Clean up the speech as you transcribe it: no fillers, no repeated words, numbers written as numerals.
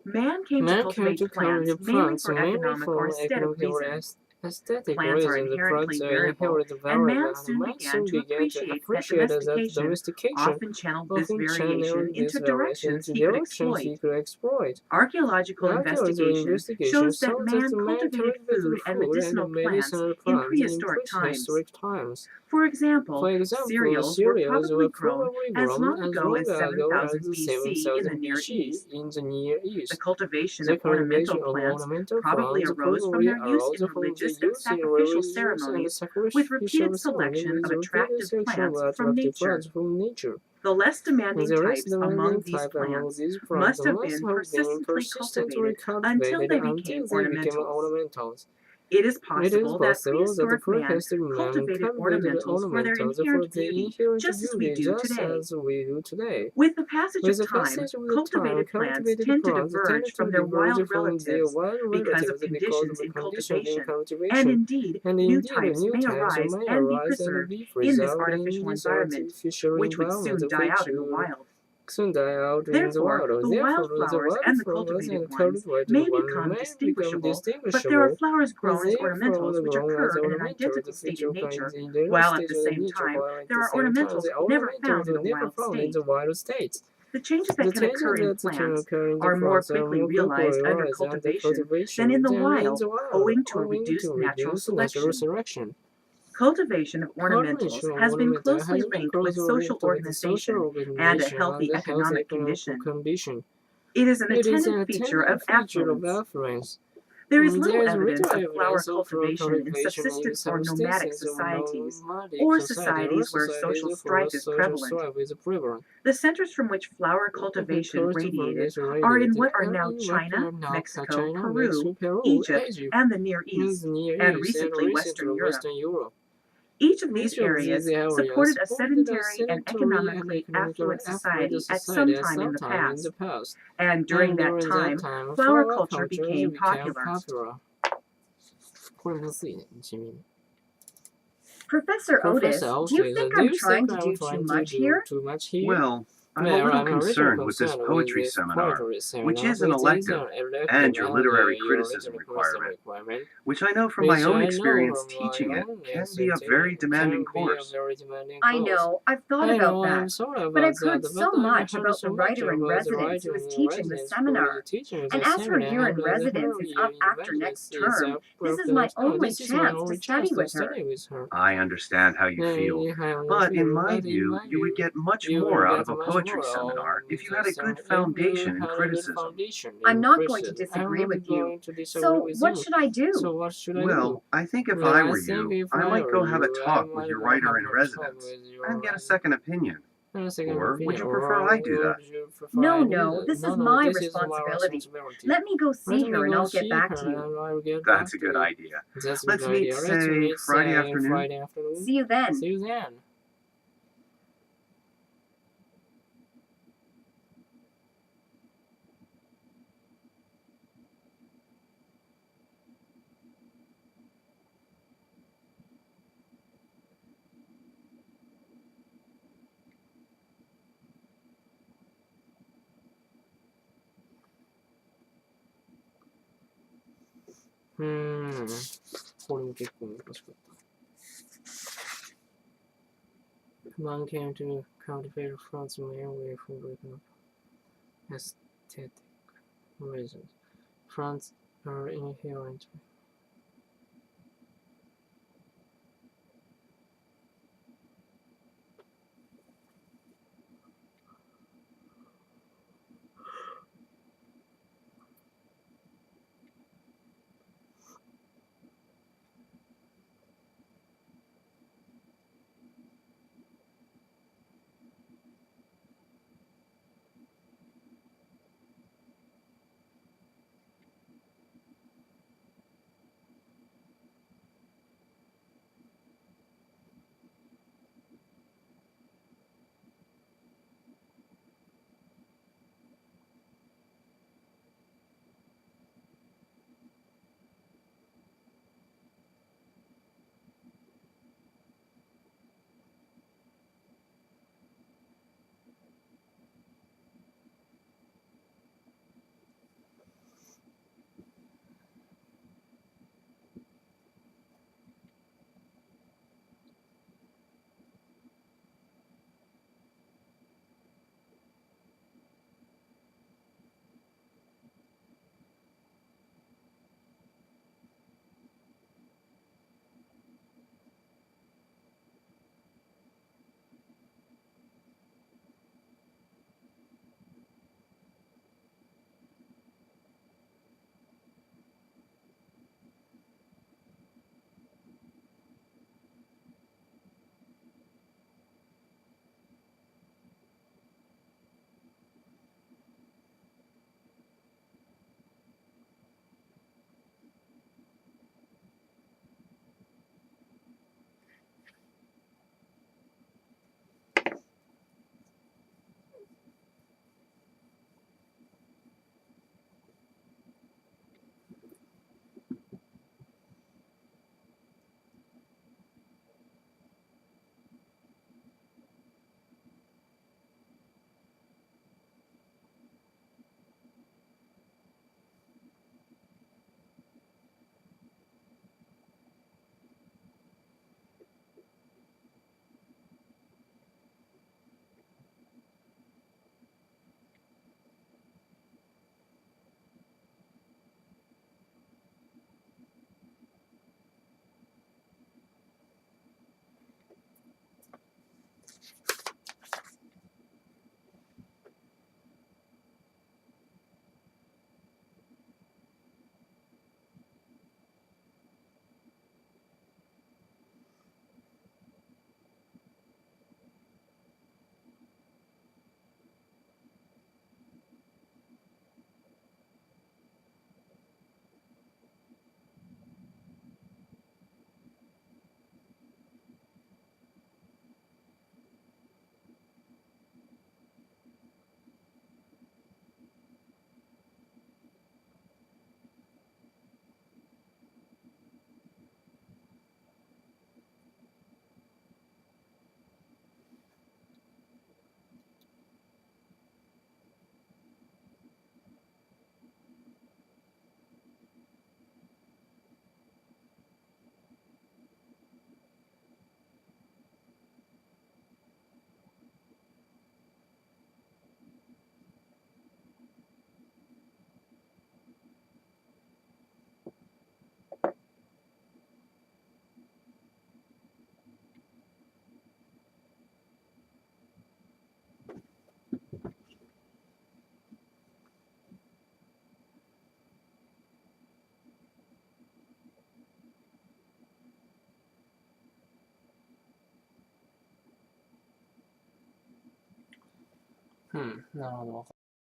Man came to Man came cultivate to plants cultivate mainly plants for mainly economic or for aesthetic economic or reasons. aesthetic Plants are reasons. The inherently plants are variable, inherently and variable, man and soon man began soon to began to appreciate that appreciate that domestication often channeled this often variation channeled this into variation directions into he could directions exploit. he could exploit. Archaeological Archaeological investigation investigation shows that shows that man the man cultivated cultivated food and food medicinal and plants medicinal in plants in prehistoric times. prehistoric times. For example, For example, cereals were cereals probably were grown probably as grown long as ago long as ago as 7000 the BC in the 7000 Near BC East. in the Near The East. cultivation The of ornamental cultivation of plants ornamental probably plants arose from probably their use arose in from the religious and use in sacrificial religious and ceremonies with sacrificial repeated ceremonies selection of with repeated attractive selection of plants from attractive nature. plants from nature. The less And demanding the rest types demanding among these type among plants these plants must have must been have been persistently persistently cultivated until cultivated they became until they became ornamentals. ornamentals. It is It is possible that possible that the prehistoric man prehistoric man cultivated cultivated ornamentals for their ornamentals for inherent their beauty, inherent just as we beauty do just today. as we do today. With the passage With of the time, passage of the time, cultivated plants cultivated tend to plants diverge tended from to their diverge wild from their relatives wild because of relatives because of conditions the in conditions in cultivation, and cultivation. indeed, And new indeed, types new may types arise may and be arise and preserved be in this preserved in artificial this environment, artificial which would environment, soon die which out in the wild. soon die out in the Therefore, wild. the Therefore, the wildflowers and the wildflowers cultivated and ones cultivated may one become may become distinguishable, but there are distinguishable. flowers grown as Therefore, ornamentals the which grown as occur in an ornamental, identical the state feature in kinds nature, in the while at the stage of same nature, time while at there the are same time ornamentals the never ornamentals found in are a never wild found in the state. wild states. The changes that The can changes occur in that can plants occur in the are more plants are quickly more quickly realized under realized under cultivation than in cultivation the than in wild, the wild, owing to a owing to reduced natural reduced natural selection. selection. Cultivation of ornamentals Cultivation of has been ornamental closely has been linked with closely social linked with the social organization and a organization and healthy the healthy economic economic condition. condition. It is an It is attendant an feature attendant of feature of affluence. affluence. There is There little is little evidence of flower evidence of cultivation in cultivation in subsistence or nomadic subsistence of societies, nomadic or society or societies where societies social for strife is social prevalent. strife is prevalent. The centers from which flower cultivation radiated Cultivation are in radiated what are now in what China, are now Mexico, China, Peru, Mexico, Peru, Egypt, Egypt, and the Near and the East, Near and East, and recently recently Western Europe. Western Europe. Each of these Each of these areas areas supported a supported a sedentary and sedentary and economically economically affluent affluent society at society some at time in some the time in the past, past. and during And that during that time, time, flower flower culture cultures became became popular. popular. これむずいね、地味に。Professor Professor Otis, do you Otis, think do I'm you think trying to I'm do too trying to much do here? too much here? Well, I'm a Well, little I'm a little concerned with this concerned with poetry this seminar, poetry which seminar, is an which is elective, an elective and your literary your criticism literary criticism requirement, requirement, which I know from my which own I know experience from my teaching it own can be a very demanding can be a course. very demanding I course. know, I've thought I about know, I'm that, sorry but about I've that, heard but so I've much heard about so the much writer in about the residence writer who is in teaching the residence who is seminar. teaching And the as her year seminar, in and residence her is year up in after residence next is term, up this is after my next term. only This is my chance to only study chance to with her. study with her. I understand how you feel, but in my view, you would get much You more will out get of a much poetry more seminar out if you of had a this good if you foundation in had a good criticism. foundation I'm in not going to criticism. I'm disagree not with you. going to disagree So, with what you. should I do? So what should I do? Well, I think if Well, I I were think you, if I I might were go have a you, I talk with might your go writer have in a talk residence with your and get a second opinion. Or would you prefer I do that? would you prefer No, I do no, that? this is No, my this is my responsibility. responsibility. Let me go Let see me her and go I'll get see back her to you. and I'll get back That's a to good you. idea. That's a Let's good meet, idea. Let's say, meet, Friday afternoon. Friday afternoon. See you then. See you then. Hmm. これも結構難しかった。Man came to cultivate France mainly for aesthetic reasons. France are inherent なるほど。